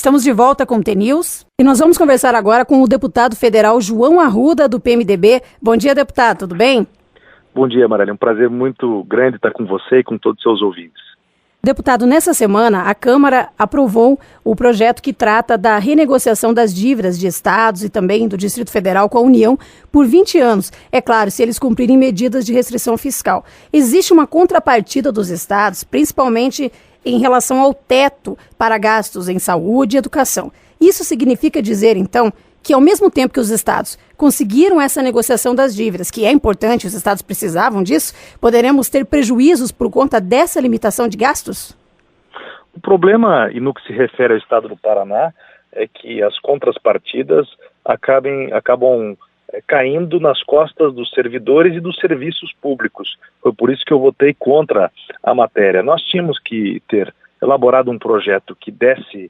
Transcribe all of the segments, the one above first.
Estamos de volta com o T-News e nós vamos conversar agora com o deputado federal João Arruda, do PMDB. Bom dia, deputado, tudo bem? Bom dia, Marielle. Um prazer muito grande estar com você e com todos os seus ouvintes. Deputado, nessa semana a Câmara aprovou o projeto que trata da renegociação das dívidas de estados e também do Distrito Federal com a União por 20 anos. É claro, se eles cumprirem medidas de restrição fiscal. Existe uma contrapartida dos estados, principalmente em relação ao teto para gastos em saúde e educação. Isso significa dizer, então, que ao mesmo tempo que os estados conseguiram essa negociação das dívidas, que é importante, os estados precisavam disso, poderemos ter prejuízos por conta dessa limitação de gastos? O problema, e no que se refere ao estado do Paraná, é que as contrapartidas acabam caindo nas costas dos servidores e dos serviços públicos. Foi por isso que eu votei contra a matéria. Nós tínhamos que ter elaborado um projeto que desse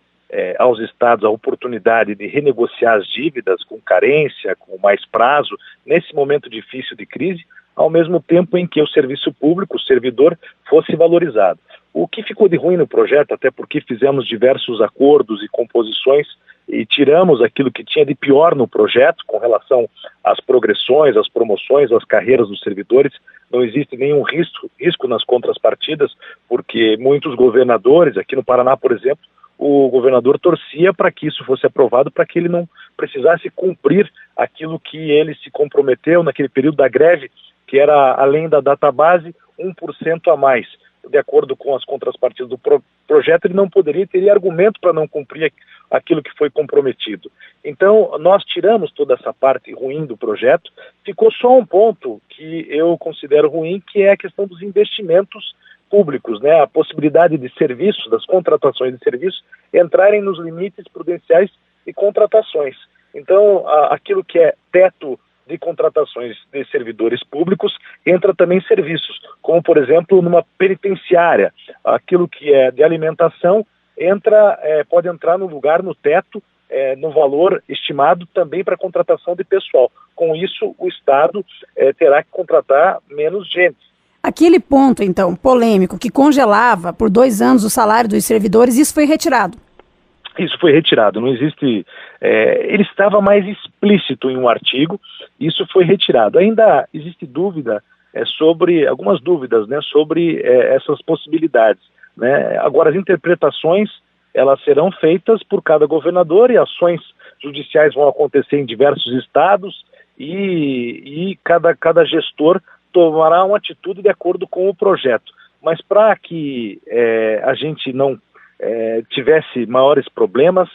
aos estados a oportunidade de renegociar as dívidas com carência, com mais prazo, nesse momento difícil de crise, ao mesmo tempo em que o serviço público, o servidor, fosse valorizado. O que ficou de ruim no projeto, até porque fizemos diversos acordos e composições e tiramos aquilo que tinha de pior no projeto com relação às progressões, às promoções, às carreiras dos servidores. Não existe nenhum risco nas contrapartidas, porque muitos governadores, aqui no Paraná, por exemplo, o governador torcia para que isso fosse aprovado, para que ele não precisasse cumprir aquilo que ele se comprometeu naquele período da greve, que era, além da database, 1% a mais. De acordo com as contrapartidas do projeto, ele não teria argumento para não cumprir aquilo que foi comprometido. Então, nós tiramos toda essa parte ruim do projeto, ficou só um ponto que eu considero ruim, que é a questão dos investimentos públicos, né? A possibilidade de serviços, das contratações de serviços, entrarem nos limites prudenciais de contratações. Então, aquilo que é teto de contratações de servidores públicos, entra também serviços, como, por exemplo, numa penitenciária. Aquilo que é de alimentação pode entrar no lugar, no teto, no valor estimado também para contratação de pessoal. Com isso, o Estado terá que contratar menos gente. Aquele ponto, então, polêmico, que congelava por 2 anos o salário dos servidores, isso foi retirado? Isso foi retirado, não existe... ele estava mais explícito em um artigo, isso foi retirado. Ainda existe dúvida algumas dúvidas, né, sobre essas possibilidades, né? Agora, as interpretações, elas serão feitas por cada governador e ações judiciais vão acontecer em diversos estados e cada gestor tomará uma atitude de acordo com o projeto. Mas para que a gente não tivesse maiores problemas,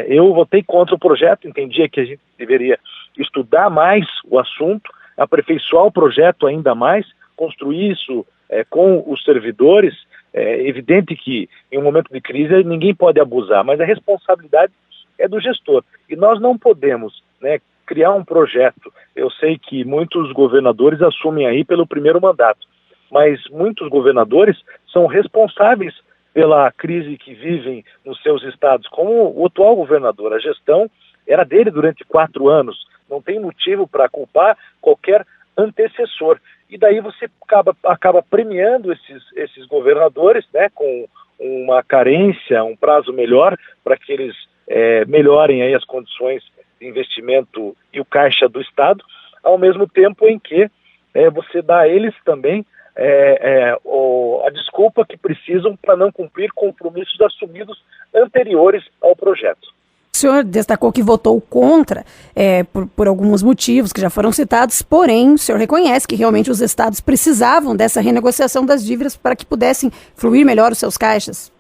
eu votei contra o projeto, entendia que a gente deveria estudar mais o assunto, aperfeiçoar o projeto ainda mais, construir isso com os servidores. É evidente que em um momento de crise ninguém pode abusar, mas a responsabilidade é do gestor. E nós não podemos, né, criar um projeto. Eu sei que muitos governadores assumem aí pelo primeiro mandato, mas muitos governadores são responsáveis pela crise que vivem nos seus estados, como o atual governador. A gestão era dele durante 4 anos, não tem motivo para culpar qualquer antecessor. E daí você acaba premiando esses governadores, né, com uma carência, um prazo melhor, para que eles melhorem aí as condições de investimento e o caixa do Estado, ao mesmo tempo em que você dá a eles também a desculpa que precisam para não cumprir compromissos assumidos anteriores ao projeto. O senhor destacou que votou contra por alguns motivos que já foram citados, porém o senhor reconhece que realmente os estados precisavam dessa renegociação das dívidas para que pudessem fluir melhor os seus caixas?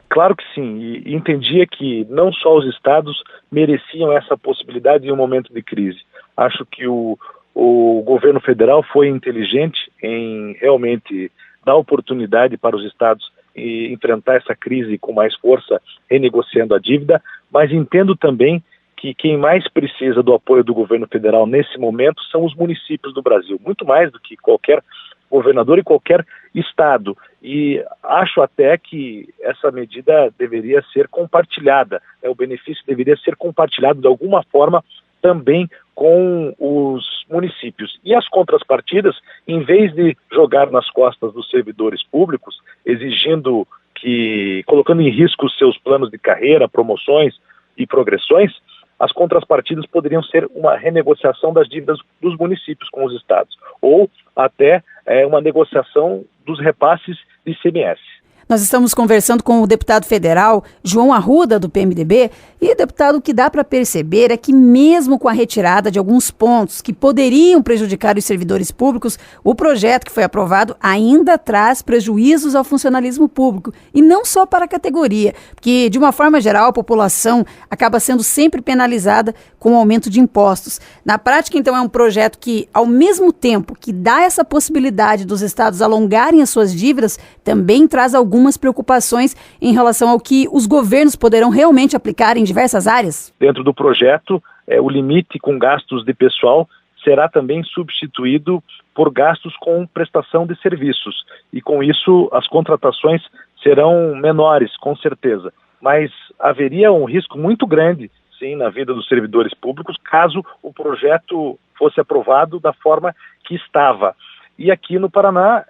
Claro que sim, e entendia que não só os estados mereciam essa possibilidade em um momento de crise. Acho que o governo federal foi inteligente em realmente dar oportunidade para os estados e enfrentar essa crise com mais força, renegociando a dívida, mas entendo também que quem mais precisa do apoio do governo federal nesse momento são os municípios do Brasil, muito mais do que qualquer governador e qualquer estado. E acho até que essa medida deveria ser compartilhada, o benefício deveria ser compartilhado de alguma forma também com os municípios. E as contrapartidas, em vez de jogar nas costas dos servidores públicos, exigindo que colocando em risco os seus planos de carreira, promoções e progressões, as contrapartidas poderiam ser uma renegociação das dívidas dos municípios com os estados, ou até uma negociação dos repasses de ICMS. Nós estamos conversando com o deputado federal João Arruda, do PMDB, e, deputado, o que dá para perceber é que mesmo com a retirada de alguns pontos que poderiam prejudicar os servidores públicos, o projeto que foi aprovado ainda traz prejuízos ao funcionalismo público, e não só para a categoria, porque, de uma forma geral, a população acaba sendo sempre penalizada com o aumento de impostos. Na prática, então, é um projeto que, ao mesmo tempo que dá essa possibilidade dos estados alongarem as suas dívidas, também traz algumas preocupações em relação ao que os governos poderão realmente aplicar em diversas áreas? Dentro do projeto, o limite com gastos de pessoal será também substituído por gastos com prestação de serviços. E com isso, as contratações serão menores, com certeza. Mas haveria um risco muito grande, sim, na vida dos servidores públicos, caso o projeto fosse aprovado da forma que estava. E aqui no Paraná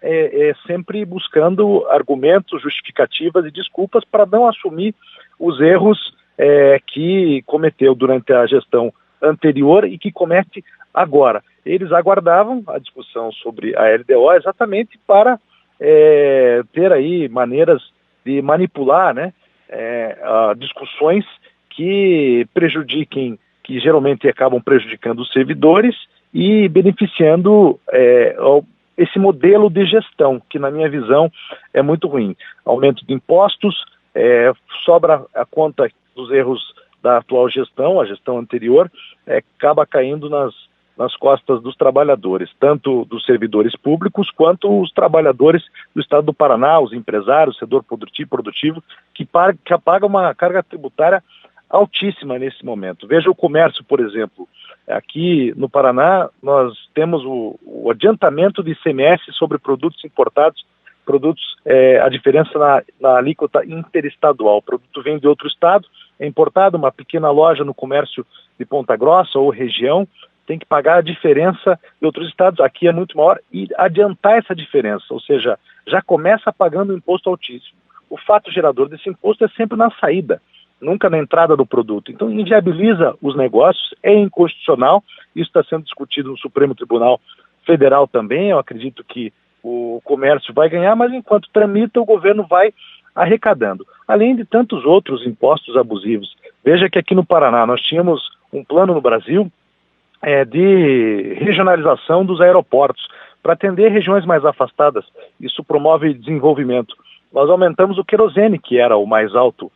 sempre buscando argumentos, justificativas e desculpas para não assumir os erros que cometeu durante a gestão anterior e que comete agora. Eles aguardavam a discussão sobre a LDO exatamente para ter aí maneiras de manipular, discussões que prejudiquem, que geralmente acabam prejudicando os servidores e beneficiando esse modelo de gestão, que na minha visão é muito ruim. Aumento de impostos, sobra a conta dos erros da atual gestão, a gestão anterior, acaba caindo nas costas dos trabalhadores, tanto dos servidores públicos quanto os trabalhadores do estado do Paraná, os empresários, o setor produtivo, que pagam uma carga tributária altíssima nesse momento. Veja o comércio, por exemplo. Aqui no Paraná, nós temos o adiantamento de ICMS sobre produtos importados, a diferença na alíquota interestadual. O produto vem de outro estado, é importado, uma pequena loja no comércio de Ponta Grossa ou região, tem que pagar a diferença de outros estados, aqui é muito maior, e adiantar essa diferença, ou seja, já começa pagando um imposto altíssimo. O fato gerador desse imposto é sempre na saída, nunca na entrada do produto. Então, inviabiliza os negócios, é inconstitucional, isso está sendo discutido no Supremo Tribunal Federal também, eu acredito que o comércio vai ganhar, mas enquanto tramita, o governo vai arrecadando. Além de tantos outros impostos abusivos. Veja que aqui no Paraná nós tínhamos um plano no Brasil de regionalização dos aeroportos, para atender regiões mais afastadas. Isso promove desenvolvimento. Nós aumentamos o querosene, que era o mais alto,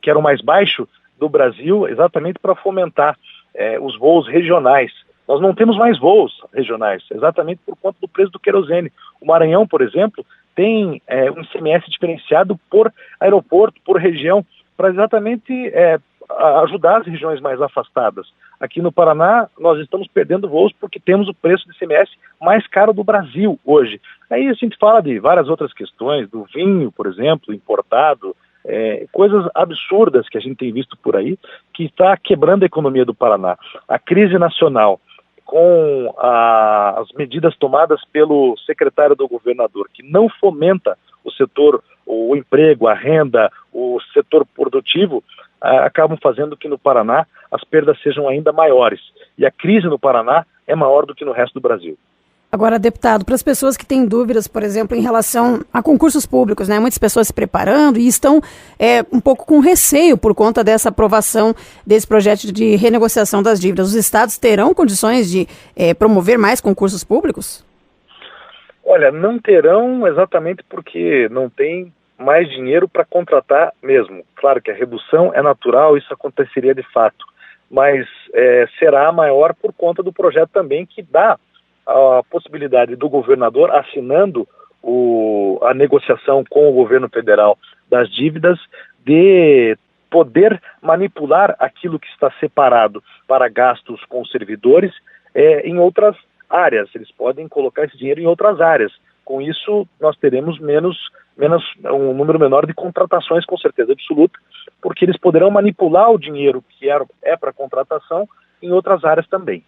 que era o mais baixo do Brasil, exatamente para fomentar os voos regionais. Nós não temos mais voos regionais, exatamente por conta do preço do querosene. O Maranhão, por exemplo, tem um ICMS diferenciado por aeroporto, por região, para exatamente ajudar as regiões mais afastadas. Aqui no Paraná, nós estamos perdendo voos porque temos o preço do ICMS mais caro do Brasil hoje. Aí a gente fala de várias outras questões, do vinho, por exemplo, importado, coisas absurdas que a gente tem visto por aí, que está quebrando a economia do Paraná. A crise nacional, com as medidas tomadas pelo secretário do governador, que não fomenta o setor, o emprego, a renda, o setor produtivo, acabam fazendo que no Paraná as perdas sejam ainda maiores. E a crise no Paraná é maior do que no resto do Brasil. Agora, deputado, para as pessoas que têm dúvidas, por exemplo, em relação a concursos públicos, muitas pessoas se preparando e estão um pouco com receio por conta dessa aprovação desse projeto de renegociação das dívidas. Os estados terão condições de promover mais concursos públicos? Olha, não terão exatamente porque não tem mais dinheiro para contratar mesmo. Claro que a redução é natural, isso aconteceria de fato, mas será maior por conta do projeto também que dá a possibilidade do governador, assinando a negociação com o governo federal das dívidas, de poder manipular aquilo que está separado para gastos com servidores em outras áreas. Eles podem colocar esse dinheiro em outras áreas. Com isso, nós teremos um número menor de contratações, com certeza absoluta, porque eles poderão manipular o dinheiro que é para contratação em outras áreas também.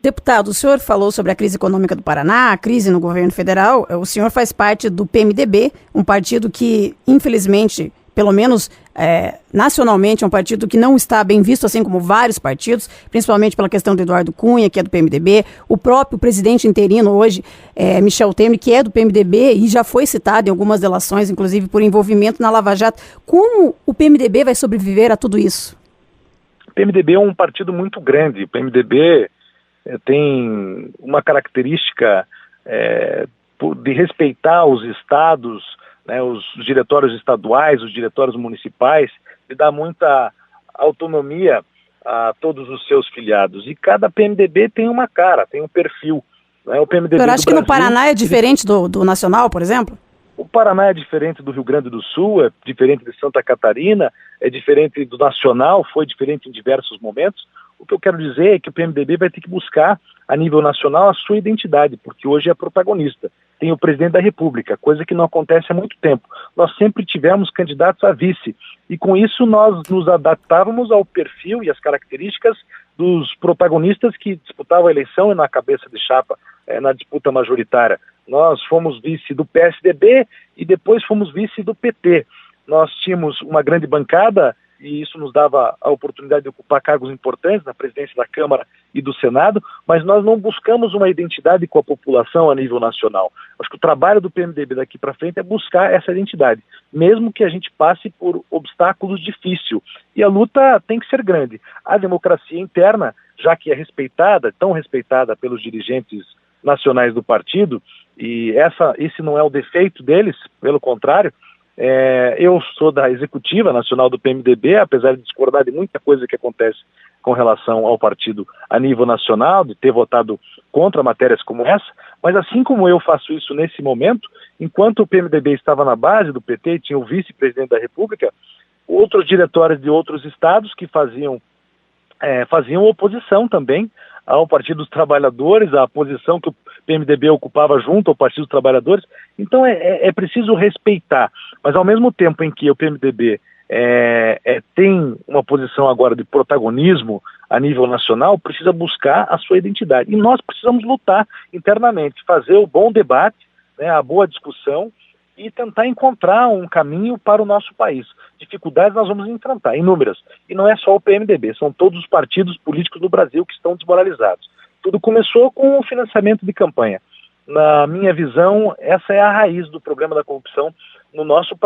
Deputado, o senhor falou sobre a crise econômica do Paraná, a crise no governo federal. O senhor faz parte do PMDB, um partido que, infelizmente, pelo menos nacionalmente, é um partido que não está bem visto, assim como vários partidos, principalmente pela questão do Eduardo Cunha, que é do PMDB, o próprio presidente interino hoje, Michel Temer, que é do PMDB e já foi citado em algumas delações, inclusive por envolvimento na Lava Jato. Como o PMDB vai sobreviver a tudo isso? O PMDB é um partido muito grande. O PMDB tem uma característica de respeitar os estados, né, os diretórios estaduais, os diretórios municipais, de dar muita autonomia a todos os seus filiados. E cada PMDB tem uma cara, tem um perfil. Né? O PMDB Você acha que no Paraná é diferente do nacional, por exemplo? O Paraná é diferente do Rio Grande do Sul, é diferente de Santa Catarina, é diferente do nacional, foi diferente em diversos momentos. O que eu quero dizer é que o PMDB vai ter que buscar, a nível nacional, a sua identidade, porque hoje é protagonista. Tem o presidente da República, coisa que não acontece há muito tempo. Nós sempre tivemos candidatos a vice, e com isso nós nos adaptávamos ao perfil e às características dos protagonistas que disputavam a eleição e na cabeça de chapa, na disputa majoritária. Nós fomos vice do PSDB e depois fomos vice do PT. Nós tínhamos uma grande bancada e isso nos dava a oportunidade de ocupar cargos importantes na presidência da Câmara e do Senado, mas nós não buscamos uma identidade com a população a nível nacional. Acho que o trabalho do PMDB daqui para frente é buscar essa identidade, mesmo que a gente passe por obstáculos difíceis. E a luta tem que ser grande. A democracia interna, já que é respeitada, tão respeitada pelos dirigentes nacionais do partido, e esse não é o defeito deles, pelo contrário. Eu sou da executiva nacional do PMDB, apesar de discordar de muita coisa que acontece com relação ao partido a nível nacional, de ter votado contra matérias como essa, mas assim como eu faço isso nesse momento, enquanto o PMDB estava na base do PT, tinha o vice-presidente da República, outros diretórios de outros estados que faziam oposição também ao Partido dos Trabalhadores, à posição que o PMDB ocupava junto ao Partido dos Trabalhadores. Então é preciso respeitar, mas ao mesmo tempo em que o PMDB tem uma posição agora de protagonismo a nível nacional, precisa buscar a sua identidade. E nós precisamos lutar internamente, fazer o bom debate, né, a boa discussão e tentar encontrar um caminho para o nosso país. Dificuldades nós vamos enfrentar, inúmeras. E não é só o PMDB, são todos os partidos políticos do Brasil que estão desmoralizados. Tudo começou com o financiamento de campanha. Na minha visão, essa é a raiz do problema da corrupção no nosso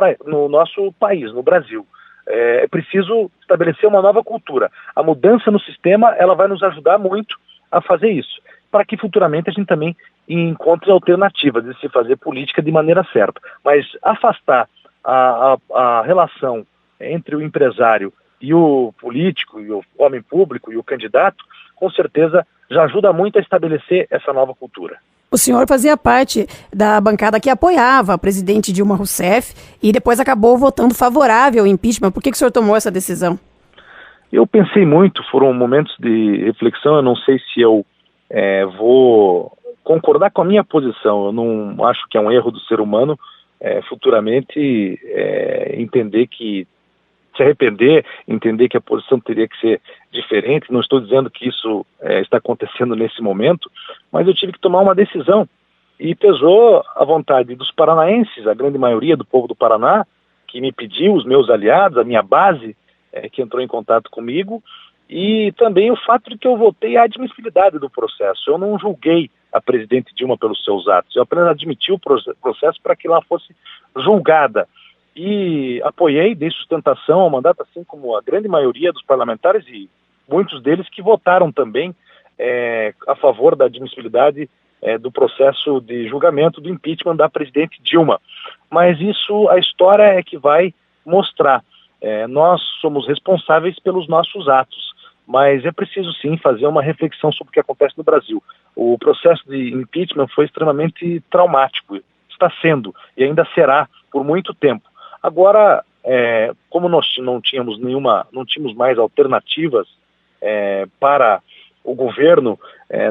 país, no Brasil. É preciso estabelecer uma nova cultura. A mudança no sistema, ela vai nos ajudar muito a fazer isso, para que futuramente a gente também encontre alternativas de se fazer política de maneira certa. Mas afastar a relação entre o empresário e o político, e o homem público e o candidato, com certeza já ajuda muito a estabelecer essa nova cultura. O senhor fazia parte da bancada que apoiava a presidente Dilma Rousseff e depois acabou votando favorável ao impeachment. Por que o senhor tomou essa decisão? Eu pensei muito, foram momentos de reflexão, eu não sei se eu vou concordar com a minha posição. Eu não acho que é um erro do ser humano futuramente entender que se arrepender, entender que a posição teria que ser diferente. Não estou dizendo que isso está acontecendo nesse momento, mas eu tive que tomar uma decisão e pesou a vontade dos paranaenses, a grande maioria do povo do Paraná, que me pediu, os meus aliados, a minha base, que entrou em contato comigo, e também o fato de que eu votei a admissibilidade do processo. Eu não julguei a presidente Dilma pelos seus atos, eu apenas admiti o processo para que ela fosse julgada. E apoiei, dei sustentação ao mandato, assim como a grande maioria dos parlamentares e muitos deles que votaram também a favor da admissibilidade do processo de julgamento do impeachment da presidente Dilma. Mas isso, a história é que vai mostrar. Nós somos responsáveis pelos nossos atos, mas é preciso sim fazer uma reflexão sobre o que acontece no Brasil. O processo de impeachment foi extremamente traumático, está sendo e ainda será por muito tempo. Agora, como nós não tínhamos mais alternativas para o governo,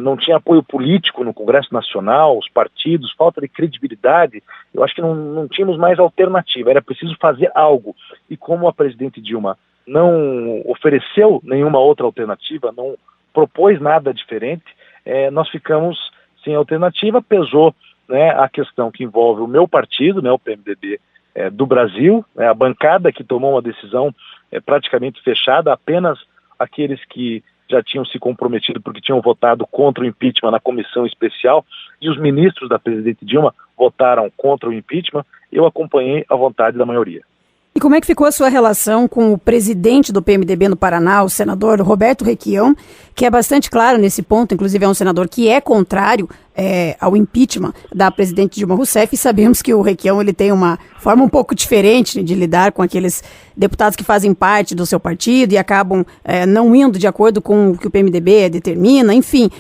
não tinha apoio político no Congresso Nacional, os partidos, falta de credibilidade, eu acho que não tínhamos mais alternativa, era preciso fazer algo. E como a presidente Dilma não ofereceu nenhuma outra alternativa, não propôs nada diferente, nós ficamos sem alternativa. Pesou, né, a questão que envolve o meu partido, né, o PMDB do Brasil, né, a bancada que tomou uma decisão praticamente fechada, apenas aqueles que já tinham se comprometido porque tinham votado contra o impeachment na comissão especial, e os ministros da presidente Dilma votaram contra o impeachment. Eu acompanhei a vontade da maioria. E como é que ficou a sua relação com o presidente do PMDB no Paraná, o senador Roberto Requião, que é bastante claro nesse ponto, inclusive é um senador que é contrário ao impeachment da presidente Dilma Rousseff, e sabemos que o Requião ele tem uma forma um pouco diferente de lidar com aqueles deputados que fazem parte do seu partido e acabam não indo de acordo com o que o PMDB determina, enfim,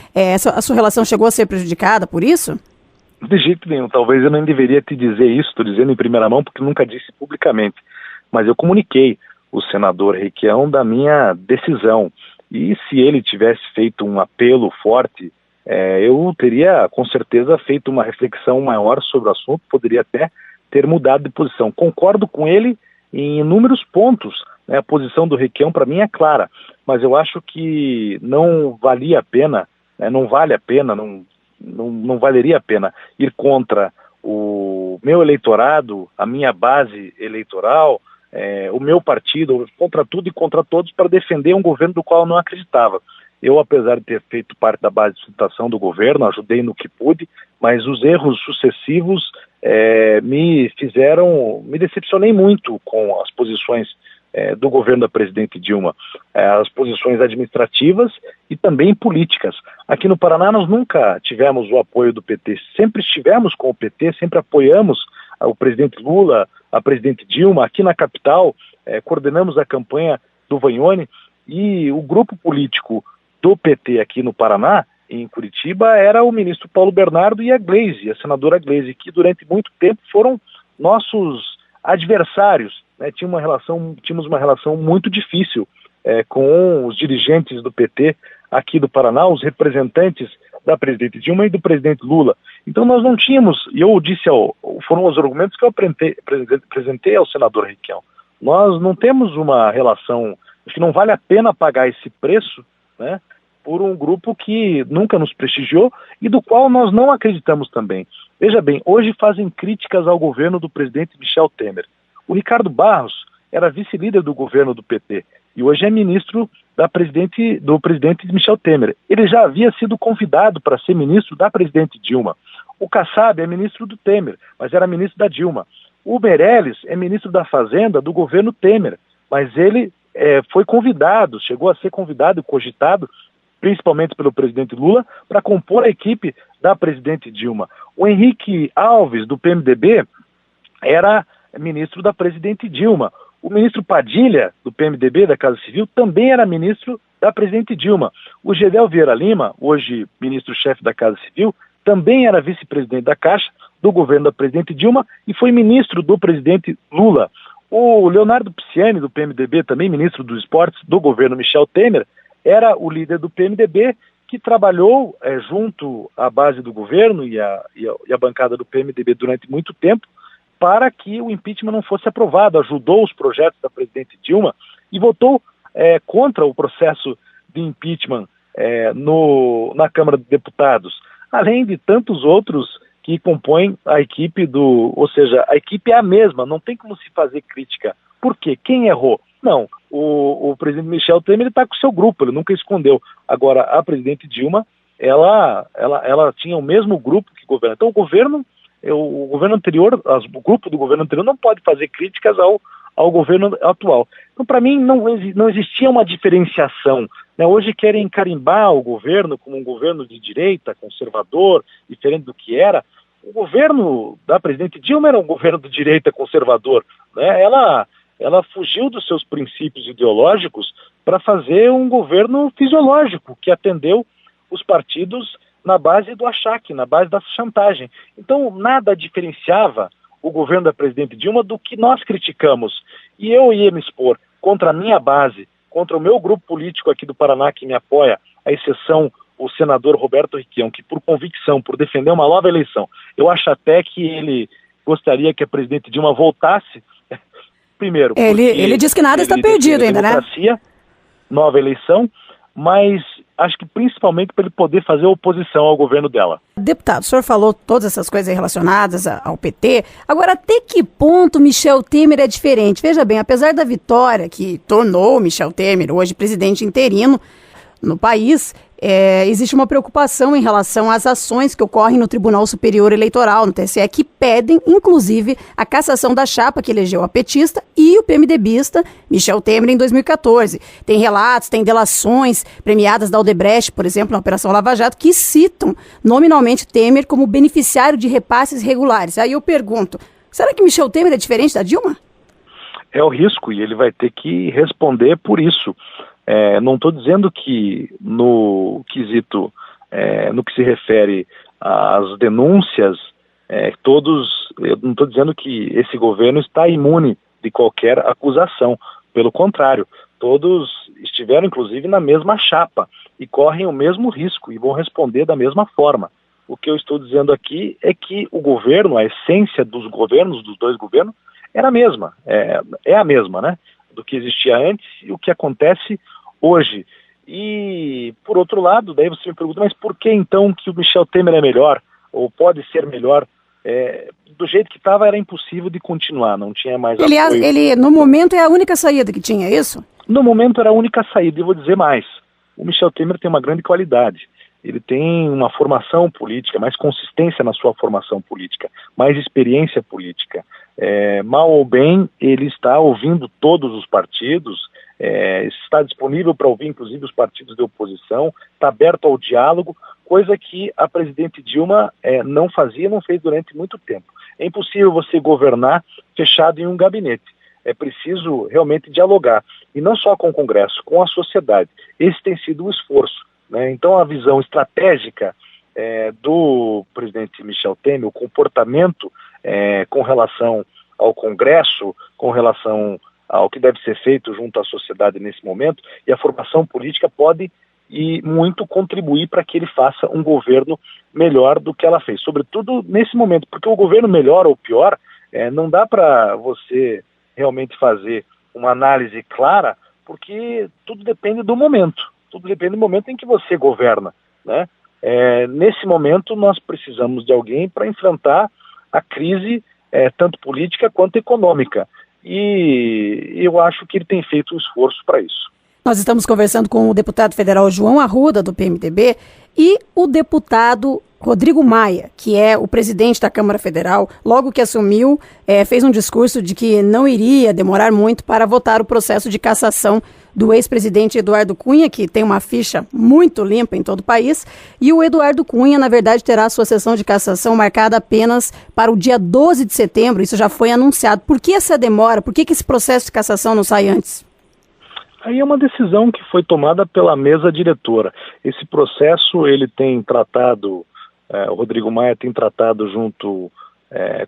a sua relação chegou a ser prejudicada por isso? De jeito nenhum, talvez eu não deveria te dizer isso, estou dizendo em primeira mão porque nunca disse publicamente. Mas eu comuniquei o senador Requião da minha decisão. E se ele tivesse feito um apelo forte, eu teria com certeza feito uma reflexão maior sobre o assunto, poderia até ter mudado de posição. Concordo com ele em inúmeros pontos, né? A posição do Requião para mim é clara, mas eu acho que não valia a pena, né? Não valeria a pena ir contra o meu eleitorado, a minha base eleitoral, o meu partido, contra tudo e contra todos, para defender um governo do qual eu não acreditava. Eu, apesar de ter feito parte da base de sustentação do governo, ajudei no que pude, mas os erros sucessivos me decepcionei muito com as posições do governo da presidente Dilma, as posições administrativas e também políticas. Aqui no Paraná nós nunca tivemos o apoio do PT, sempre estivemos com o PT, sempre apoiamos o presidente Lula, a presidente Dilma. Aqui na capital coordenamos a campanha do Vanhone, e o grupo político do PT aqui no Paraná, em Curitiba, era o ministro Paulo Bernardo e a Gleisi, a senadora Gleisi, que durante muito tempo foram nossos adversários, né? Tínhamos uma relação muito difícil com os dirigentes do PT aqui do Paraná, os representantes da presidente Dilma e do presidente Lula. Então nós não tínhamos, e eu disse, foram os argumentos que eu apresentei ao senador Requião, nós não temos uma relação, acho que não vale a pena pagar esse preço, né, por um grupo que nunca nos prestigiou e do qual nós não acreditamos também. Veja bem, hoje fazem críticas ao governo do presidente Michel Temer. O Ricardo Barros era vice-líder do governo do PT e hoje é ministro do presidente Michel Temer. Ele já havia sido convidado para ser ministro da presidente Dilma. O Kassab é ministro do Temer, mas era ministro da Dilma. O Meirelles é ministro da Fazenda do governo Temer, mas ele foi convidado, chegou a ser convidado e cogitado, principalmente pelo presidente Lula, para compor a equipe da presidente Dilma. O Henrique Alves, do PMDB, era ministro da presidente Dilma. O ministro Padilha, do PMDB, da Casa Civil, também era ministro da presidente Dilma. O Gedel Vieira Lima, hoje ministro-chefe da Casa Civil, também era vice-presidente da Caixa, do governo da presidente Dilma, e foi ministro do presidente Lula. O Leonardo Pisciani, do PMDB, também ministro dos Esportes, do governo Michel Temer, era o líder do PMDB, que trabalhou junto à base do governo e a bancada do PMDB durante muito tempo, para que o impeachment não fosse aprovado, ajudou os projetos da presidente Dilma e votou contra o processo de impeachment na Câmara dos Deputados, além de tantos outros que compõem a equipe ou seja, a equipe é a mesma, não tem como se fazer crítica. Por quê? Quem errou? Não, o presidente Michel Temer está com o seu grupo, ele nunca escondeu. Agora, a presidente Dilma, ela tinha o mesmo grupo que governa. Então, o governo anterior, o grupo do governo anterior não pode fazer críticas ao governo atual. Então, para mim, não existia uma diferenciação, né? Hoje querem carimbar o governo como um governo de direita, conservador, diferente do que era. O governo da presidente Dilma era um governo de direita conservador, né? Ela fugiu dos seus princípios ideológicos para fazer um governo fisiológico, que atendeu os partidos na base do achaque, na base da chantagem. Então, nada diferenciava o governo da presidente Dilma do que nós criticamos. E eu ia me expor contra a minha base, contra o meu grupo político aqui do Paraná que me apoia, à exceção o senador Roberto Requião, que por convicção, por defender uma nova eleição, eu acho até que ele gostaria que a presidente Dilma voltasse. Primeiro, ele diz que nada está perdido ainda, né? Nova eleição, mas acho que principalmente para ele poder fazer oposição ao governo dela. Deputado, o senhor falou todas essas coisas relacionadas ao PT. Agora, até que ponto Michel Temer é diferente? Veja bem, apesar da vitória que tornou Michel Temer hoje presidente interino no país, existe uma preocupação em relação às ações que ocorrem no Tribunal Superior Eleitoral, no TSE, que pedem, inclusive, a cassação da chapa que elegeu a petista e o PMDBista Michel Temer em 2014. Tem relatos, tem delações premiadas da Odebrecht, por exemplo, na Operação Lava Jato, que citam nominalmente Temer como beneficiário de repasses irregulares. Aí eu pergunto, será que Michel Temer é diferente da Dilma? É o risco e ele vai ter que responder por isso. Não estou dizendo que no quesito, no que se refere às denúncias, eu não estou dizendo que esse governo está imune de qualquer acusação. Pelo contrário, todos estiveram inclusive na mesma chapa e correm o mesmo risco e vão responder da mesma forma. O que eu estou dizendo aqui é que o governo, a essência dos governos, dos dois governos, era a mesma, é a mesma, né? Do que existia antes e o que acontece hoje. E, por outro lado, daí você me pergunta, mas por que então que o Michel Temer é melhor, ou pode ser melhor? Do jeito que estava era impossível de continuar, não tinha mais apoio. Ele, no momento, é a única saída que tinha, é isso? No momento era a única saída, e vou dizer mais. O Michel Temer tem uma grande qualidade. Ele tem uma formação política, mais consistência na sua formação política, mais experiência política. Mal ou bem, ele está ouvindo todos os partidos, está disponível para ouvir inclusive os partidos de oposição, está aberto ao diálogo, coisa que a presidente Dilma não fazia, não fez durante muito tempo. É impossível você governar fechado em um gabinete. É preciso realmente dialogar, e não só com o Congresso, com a sociedade. Esse tem sido o esforço, né? Então a visão estratégica do presidente Michel Temer, o comportamento com relação ao Congresso, com relação ao que deve ser feito junto à sociedade nesse momento, e a formação política pode e muito contribuir para que ele faça um governo melhor do que ela fez, sobretudo nesse momento, porque o governo melhor ou pior, não dá para você realmente fazer uma análise clara, porque tudo depende do momento em que você governa, né? Nesse momento nós precisamos de alguém para enfrentar a crise tanto política quanto econômica, e eu acho que ele tem feito um esforço para isso. Nós estamos conversando com o deputado federal João Arruda, do PMDB, e o deputado Rodrigo Maia, que é o presidente da Câmara Federal. Logo que assumiu, fez um discurso de que não iria demorar muito para votar o processo de cassação do ex-presidente Eduardo Cunha, que tem uma ficha muito limpa em todo o país, e o Eduardo Cunha, na verdade, terá a sua sessão de cassação marcada apenas para o dia 12 de setembro, isso já foi anunciado. Por que essa demora? Por que esse processo de cassação não sai antes? Aí é uma decisão que foi tomada pela mesa diretora. Esse processo ele tem tratado, o Rodrigo Maia tem tratado junto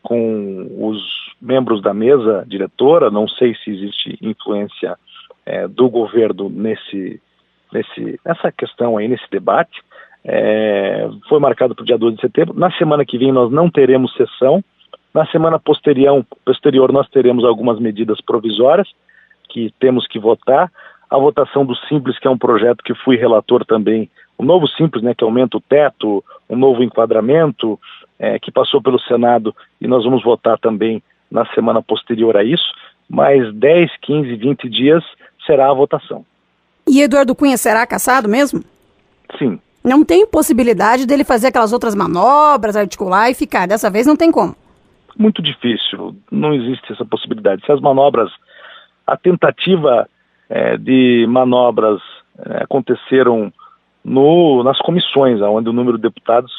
com os membros da mesa diretora, não sei se existe influência do governo nessa questão aí, nesse debate. Foi marcado para o dia 12 de setembro. Na semana que vem nós não teremos sessão. Na semana posterior nós teremos algumas medidas provisórias que temos que votar. A votação do Simples, que é um projeto que fui relator também, o novo Simples, né, que aumenta o teto, um novo enquadramento, que passou pelo Senado, e nós vamos votar também na semana posterior a isso. Mais 10, 15, 20 dias será a votação. E Eduardo Cunha será cassado mesmo? Sim. Não tem possibilidade dele fazer aquelas outras manobras, articular e ficar. Dessa vez não tem como. Muito difícil, não existe essa possibilidade. Se as manobras, a tentativa de manobras aconteceram nas comissões, onde o número de deputados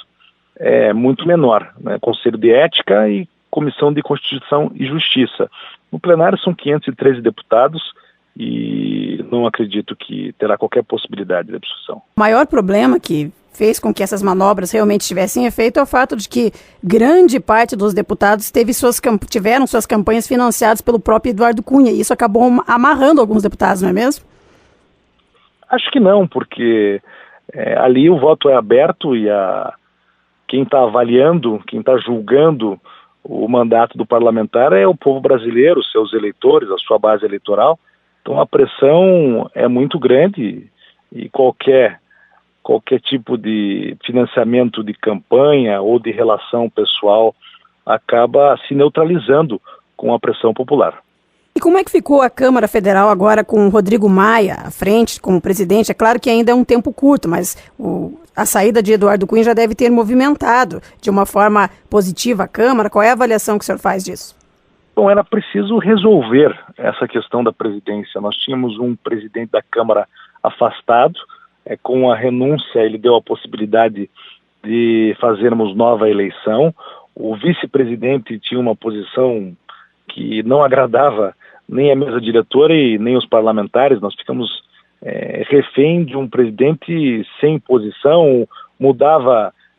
é muito menor, né? Conselho de Ética e Comissão de Constituição e Justiça. No plenário são 513 deputados e não acredito que terá qualquer possibilidade de obstrução. O maior problema que fez com que essas manobras realmente tivessem efeito é o fato de que grande parte dos deputados tiveram suas campanhas financiadas pelo próprio Eduardo Cunha, e isso acabou amarrando alguns deputados, não é mesmo? Acho que não, porque ali o voto é aberto e quem está avaliando, quem está julgando o mandato do parlamentar é o povo brasileiro, seus eleitores, a sua base eleitoral. Então a pressão é muito grande e qualquer qualquer tipo de financiamento de campanha ou de relação pessoal acaba se neutralizando com a pressão popular. E como é que ficou a Câmara Federal agora com o Rodrigo Maia à frente como presidente? É claro que ainda é um tempo curto, mas a saída de Eduardo Cunha já deve ter movimentado de uma forma positiva a Câmara. Qual é a avaliação que o senhor faz disso? Bom, era preciso resolver essa questão da presidência. Nós tínhamos um presidente da Câmara afastado, com a renúncia ele deu a possibilidade de fazermos nova eleição. O vice-presidente tinha uma posição que não agradava nem a mesa diretora e nem os parlamentares. Nós ficamos refém de um presidente sem posição,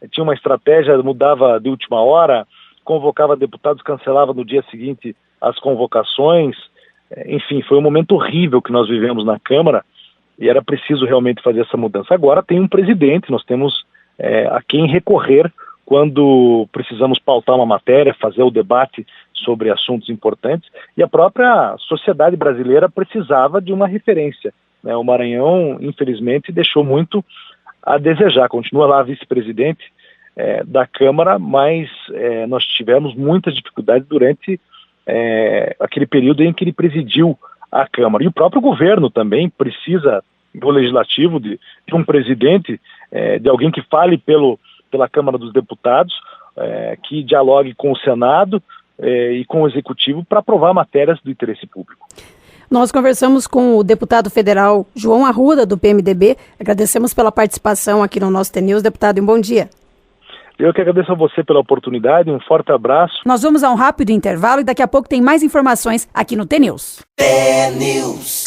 tinha uma estratégia, mudava de última hora, convocava deputados, cancelava no dia seguinte as convocações. Enfim, foi um momento horrível que nós vivemos na Câmara e era preciso realmente fazer essa mudança. Agora tem um presidente, nós temos a quem recorrer quando precisamos pautar uma matéria, fazer o debate sobre assuntos importantes, e a própria sociedade brasileira precisava de uma referência, né? O Maranhão, infelizmente, deixou muito a desejar. Continua lá vice-presidente da Câmara, mas nós tivemos muitas dificuldades durante aquele período em que ele presidiu a Câmara. E o próprio governo também precisa, do legislativo, de um presidente, de alguém que fale pela Câmara dos Deputados, que dialogue com o Senado e com o Executivo para aprovar matérias do interesse público. Nós conversamos com o deputado federal João Arruda, do PMDB. Agradecemos pela participação aqui no nosso TNews. Deputado, um bom dia. Eu que agradeço a você pela oportunidade, um forte abraço. Nós vamos a um rápido intervalo e daqui a pouco tem mais informações aqui no TNews. TNews.